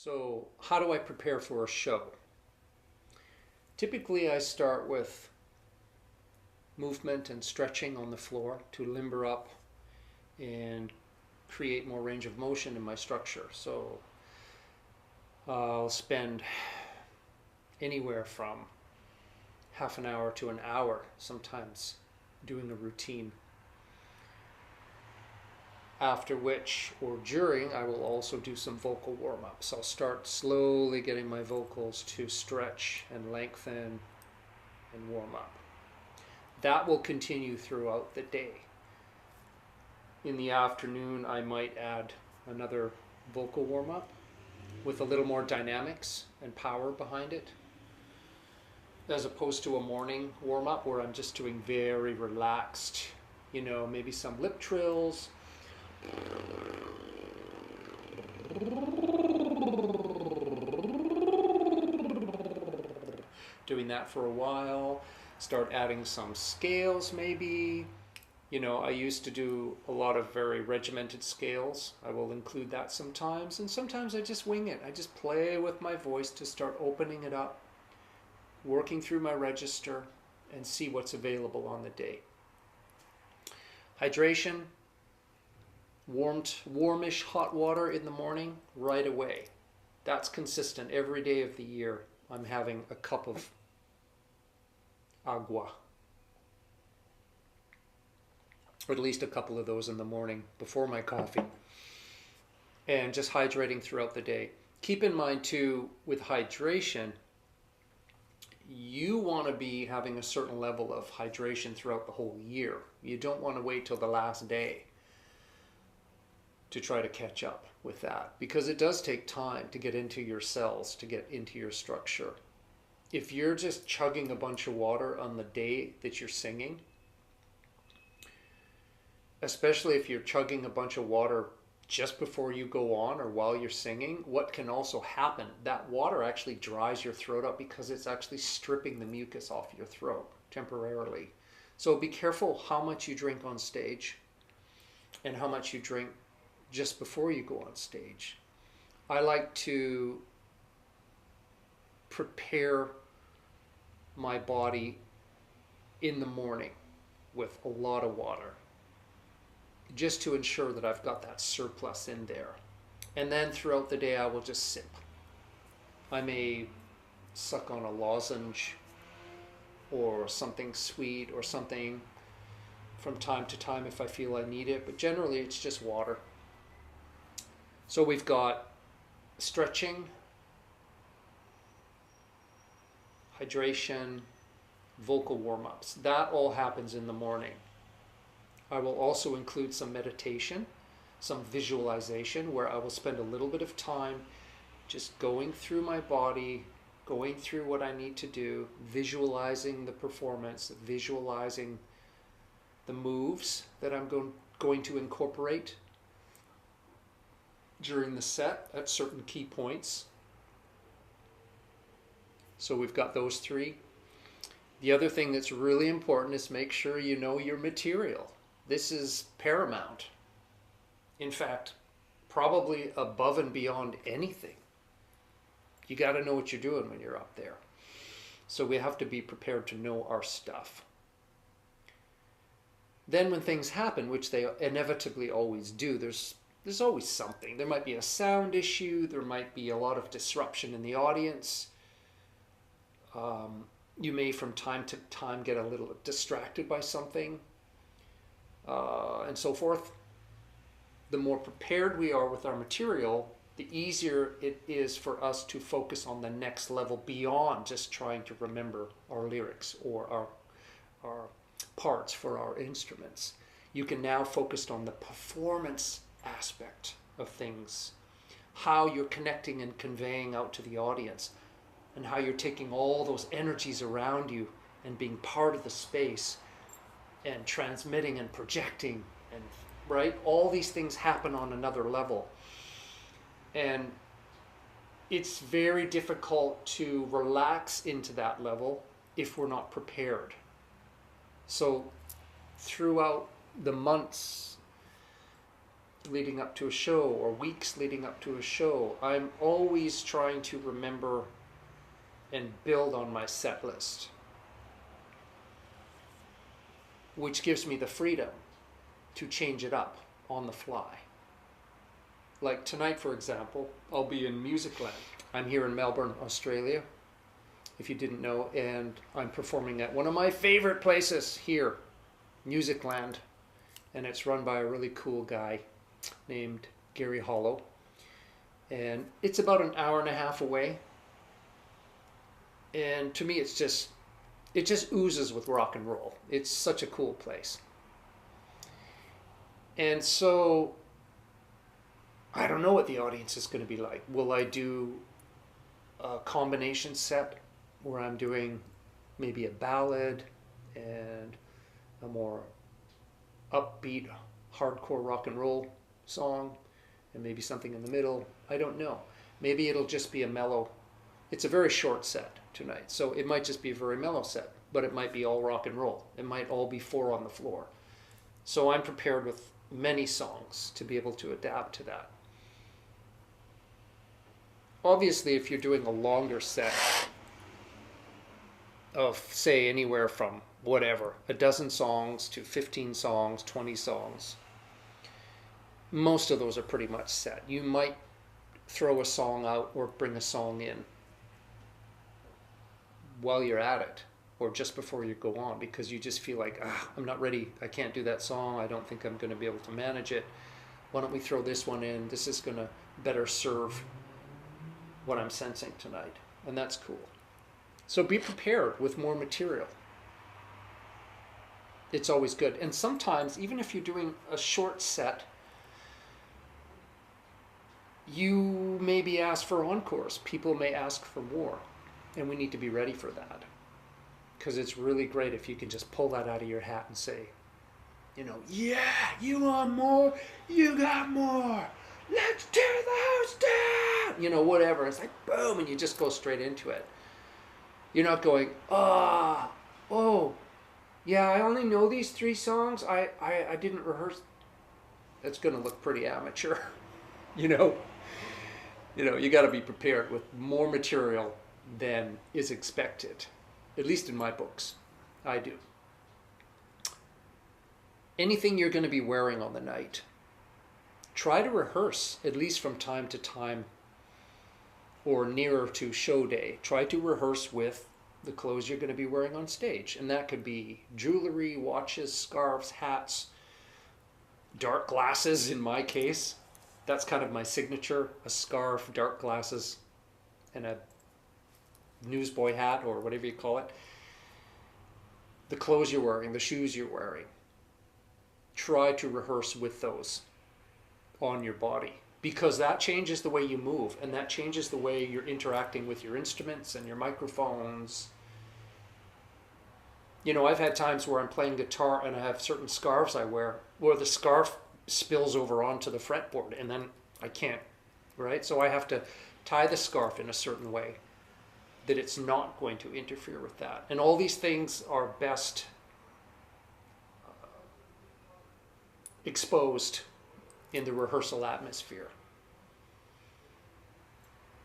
So, how do I prepare for a show? Typically, I start with movement and stretching on the floor to limber up and create more range of motion in my structure. So, I'll spend anywhere from half an hour to an hour sometimes doing a routine. After which, or during, I will also do some vocal warm ups. I'll start slowly getting my vocals to stretch and lengthen and warm up. That will continue throughout the day. In the afternoon, I might add another vocal warm up with a little more dynamics and power behind it, as opposed to a morning warm up where I'm just doing very relaxed, maybe some lip trills. Doing that for a while, start adding some scales maybe. I used to do a lot of very regimented scales. I will include that sometimes, and sometimes I just wing it. I just play with my voice to start opening it up, working through my register, and see what's available on the day. Hydration, warmish hot water in the morning right away. That's consistent every day of the year. I'm having a cup of agua, or at least a couple of those in the morning before my coffee, and just hydrating throughout the day. Keep in mind too, with hydration, you want to be having a certain level of hydration throughout the whole year. You don't want to wait till the last day to try to catch up with that, because it does take time to get into your cells, to get into your structure. If you're just chugging a bunch of water on the day that you're singing, especially if you're chugging a bunch of water just before you go on or while you're singing, what can also happen, that water actually dries your throat up because it's actually stripping the mucus off your throat temporarily. So be careful how much you drink on stage and how much you drink just before you go on stage. I like to prepare my body in the morning with a lot of water, just to ensure that I've got that surplus in there. And then throughout the day, I will just sip. I may suck on a lozenge or something sweet or something from time to time if I feel I need it, but generally it's just water. So we've got stretching, hydration, vocal warm-ups. That all happens in the morning. I will also include some meditation, some visualization, where I will spend a little bit of time just going through my body, going through what I need to do, visualizing the performance, visualizing the moves that I'm going to incorporate during the set at certain key points. So we've got those three. The other thing that's really important is make sure you know your material. This is paramount. In fact, probably above and beyond anything. You got to know what you're doing when you're up there. So we have to be prepared to know our stuff. Then when things happen, which they inevitably always do, there's always something. There might be a sound issue. There might be a lot of disruption in the audience. You may from time to time get a little distracted by something. And so forth. The more prepared we are with our material, the easier it is for us to focus on the next level beyond just trying to remember our lyrics or our parts for our instruments. You can now focus on the performance aspect of things, how you're connecting and conveying out to the audience, and how you're taking all those energies around you and being part of the space and transmitting and projecting, and right, all these things happen on another level. And it's very difficult to relax into that level if we're not prepared. So throughout the months leading up to a show or weeks leading up to a show, I'm always trying to remember and build on my set list, which gives me the freedom to change it up on the fly. Like tonight, for example, I'll be in Musicland. I'm here in Melbourne, Australia, if you didn't know, and I'm performing at one of my favorite places here, Musicland, and it's run by a really cool guy named Gary Hollow, and it's about an hour and a half away, and to me it just oozes with rock and roll. It's such a cool place. And so I don't know what the audience is going to be like. Will I do a combination set where I'm doing maybe a ballad and a more upbeat hardcore rock and roll song and maybe something in the middle? I don't know. Maybe it'll just be a mellow. It's a very short set tonight, so it might just be a very mellow set, but it might be all rock and roll. It might all be 4 on the floor. So I'm prepared with many songs to be able to adapt to that. Obviously, if you're doing a longer set of, say, anywhere from whatever, a dozen songs to 15 songs, 20 songs, most of those are pretty much set. You might throw a song out or bring a song in while you're at it, or just before you go on, because you just feel like, I'm not ready, I can't do that song, I don't think I'm going to be able to manage it. Why don't we throw this one in? This is going to better serve what I'm sensing tonight. And that's cool. So be prepared with more material. It's always good. And sometimes, even if you're doing a short set, you may be asked for encores. People may ask for more. And we need to be ready for that. Because it's really great if you can just pull that out of your hat and say, yeah, you want more? You got more. Let's tear the house down. Whatever. It's like, boom, and you just go straight into it. You're not going, oh, yeah, I only know these 3 songs. I didn't rehearse. That's going to look pretty amateur. You got to be prepared with more material than is expected. At least in my books, I do. Anything you're going to be wearing on the night, try to rehearse, at least from time to time, or nearer to show day. Try to rehearse with the clothes you're going to be wearing on stage. And that could be jewelry, watches, scarves, hats, dark glasses in my case. That's kind of my signature, a scarf, dark glasses, and a newsboy hat, or whatever you call it. The clothes you're wearing, the shoes you're wearing. Try to rehearse with those on your body, because that changes the way you move, and that changes the way you're interacting with your instruments and your microphones. I've had times where I'm playing guitar and I have certain scarves I wear where the scarf spills over onto the fretboard, and then I can't, right? So I have to tie the scarf in a certain way that it's not going to interfere with that. And all these things are best exposed in the rehearsal atmosphere.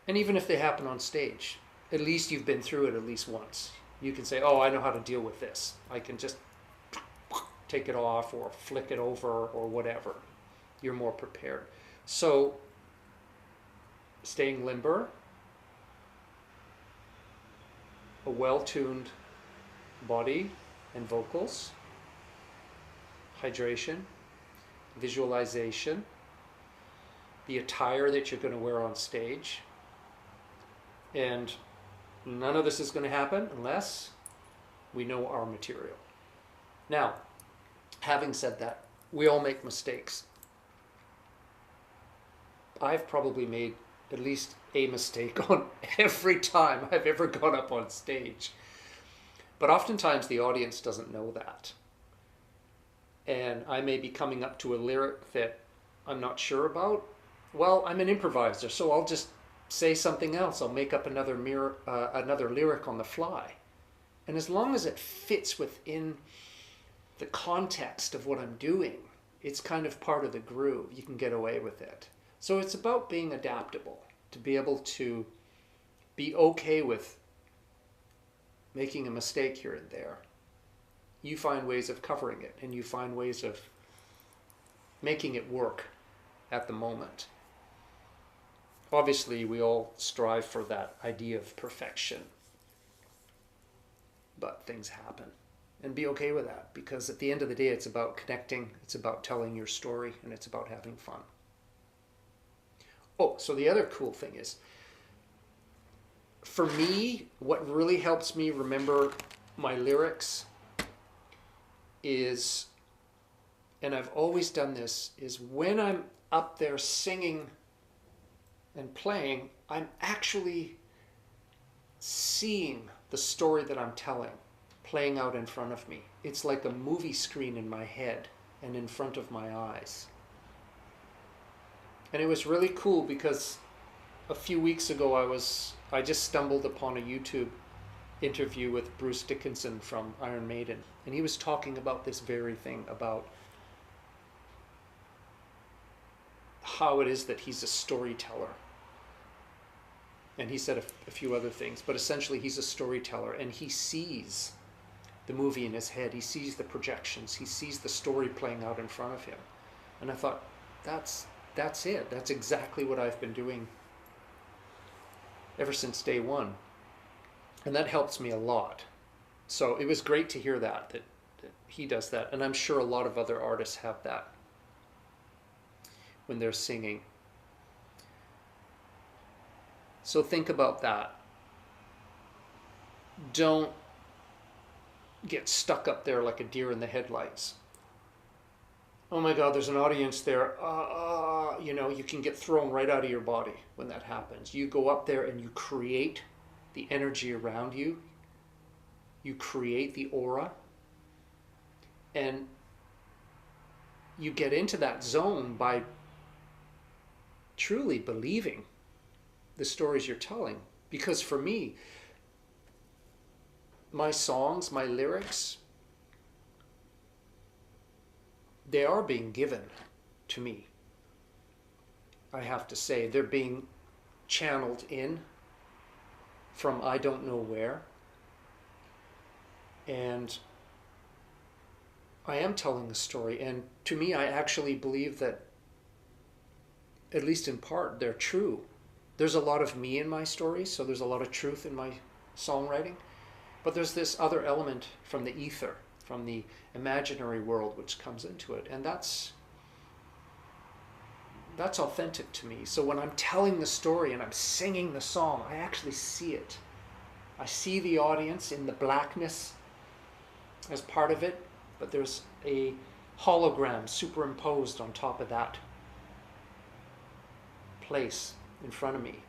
And even if they happen on stage, at least you've been through it at least once. You can say, I know how to deal with this. I can just take it off or flick it over or whatever. You're more prepared. So staying limber, a well-tuned body and vocals, hydration, visualization, the attire that you're going to wear on stage. And none of this is going to happen unless we know our material. Now, having said that, we all make mistakes. I've probably made at least a mistake on every time I've ever gone up on stage. But oftentimes the audience doesn't know that. And I may be coming up to a lyric that I'm not sure about. Well, I'm an improviser, so I'll just say something else. I'll make up another lyric on the fly. And as long as it fits within the context of what I'm doing, it's kind of part of the groove. You can get away with it. So it's about being adaptable, to be able to be okay with making a mistake here and there. You find ways of covering it, and you find ways of making it work at the moment. Obviously, we all strive for that idea of perfection, but things happen. And be okay with that, because at the end of the day, it's about connecting, it's about telling your story, and it's about having fun. Oh, so the other cool thing is, for me, what really helps me remember my lyrics is, and I've always done this, is when I'm up there singing and playing, I'm actually seeing the story that I'm telling playing out in front of me. It's like a movie screen in my head and in front of my eyes. And it was really cool because a few weeks ago I just stumbled upon a YouTube interview with Bruce Dickinson from Iron Maiden, and he was talking about this very thing, about how it is that he's a storyteller. And he said a few other things, but essentially he's a storyteller, and he sees the movie in his head. He sees the projections. He sees the story playing out in front of him. And I thought, that's it. That's exactly what I've been doing ever since day one. And that helps me a lot. So it was great to hear that he does that. And I'm sure a lot of other artists have that when they're singing. So think about that. Don't get stuck up there like a deer in the headlights. Oh my God, there's an audience there. You can get thrown right out of your body when that happens. You go up there and you create the energy around you. You create the aura. And you get into that zone by truly believing the stories you're telling. Because for me, my songs, my lyrics, they are being given to me. I have to say, they're being channeled in from I don't know where. And I am telling a story. And to me, I actually believe that, at least in part, they're true. There's a lot of me in my stories, so there's a lot of truth in my songwriting. But there's this other element from the ether, from the imaginary world, which comes into it. And that's authentic to me. So when I'm telling the story and I'm singing the song, I actually see it. I see the audience in the blackness as part of it, but there's a hologram superimposed on top of that place in front of me.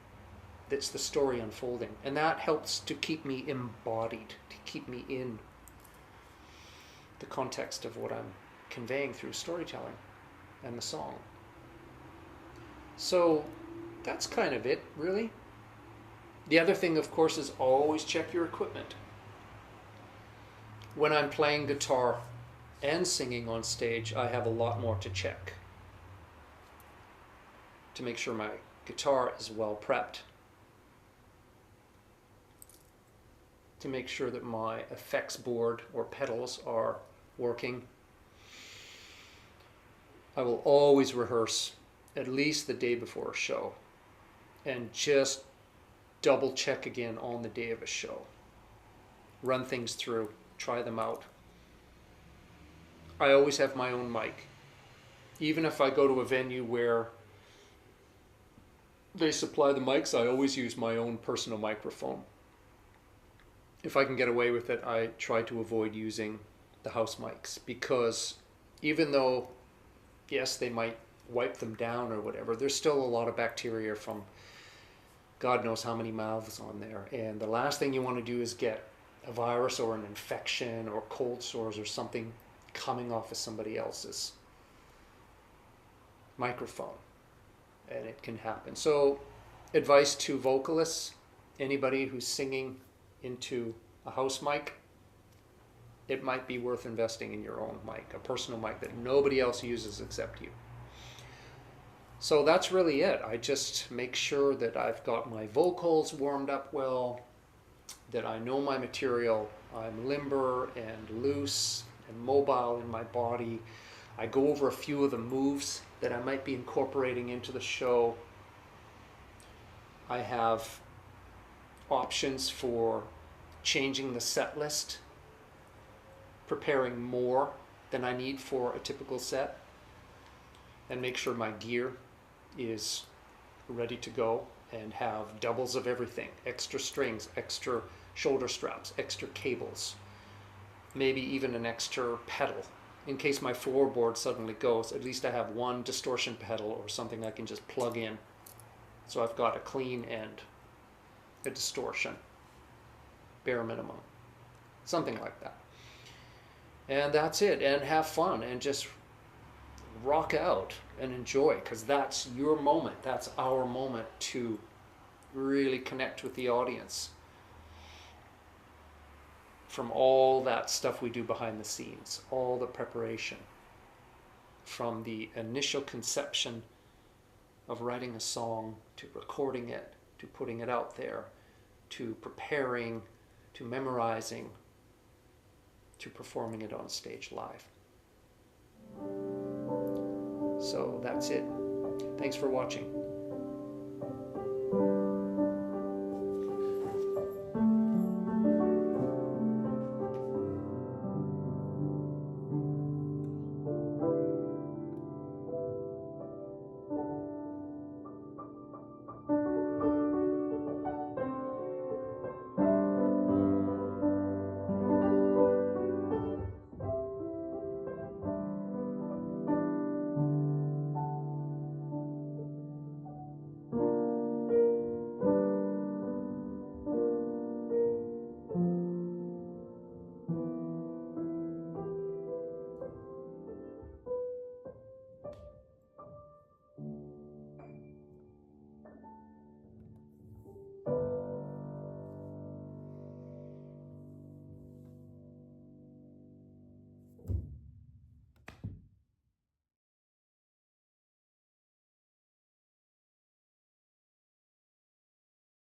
That's the story unfolding. And that helps to keep me embodied, to keep me in the context of what I'm conveying through storytelling and the song. So that's kind of it, really. The other thing, of course, is always check your equipment. When I'm playing guitar and singing on stage, I have a lot more to check to make sure my guitar is well prepped, to make sure that my effects board or pedals are working. I will always rehearse at least the day before a show and just double check again on the day of a show. Run things through, try them out. I always have my own mic. Even if I go to a venue where they supply the mics, I always use my own personal microphone. If I can get away with it, I try to avoid using the house mics, because even though, yes, they might wipe them down or whatever, there's still a lot of bacteria from God knows how many mouths on there. And the last thing you want to do is get a virus or an infection or cold sores or something coming off of somebody else's microphone. And it can happen. So advice to vocalists, anybody who's singing into a house mic, it might be worth investing in your own mic, a personal mic that nobody else uses except you. So that's really it. I just make sure that I've got my vocals warmed up well, that I know my material, I'm limber and loose and mobile in my body. I go over a few of the moves that I might be incorporating into the show. I have options for changing the set list, preparing more than I need for a typical set, and make sure my gear is ready to go and have doubles of everything, extra strings, extra shoulder straps, extra cables, maybe even an extra pedal. In case my floorboard suddenly goes, at least I have one distortion pedal or something I can just plug in. So I've got a clean and a distortion, bare minimum, something like that. And that's it, and have fun and just rock out and enjoy, because that's your moment, that's our moment to really connect with the audience from all that stuff we do behind the scenes, all the preparation, from the initial conception of writing a song to recording it, to putting it out there, to preparing, to memorizing, to performing it on stage live. So that's it. Thanks for watching.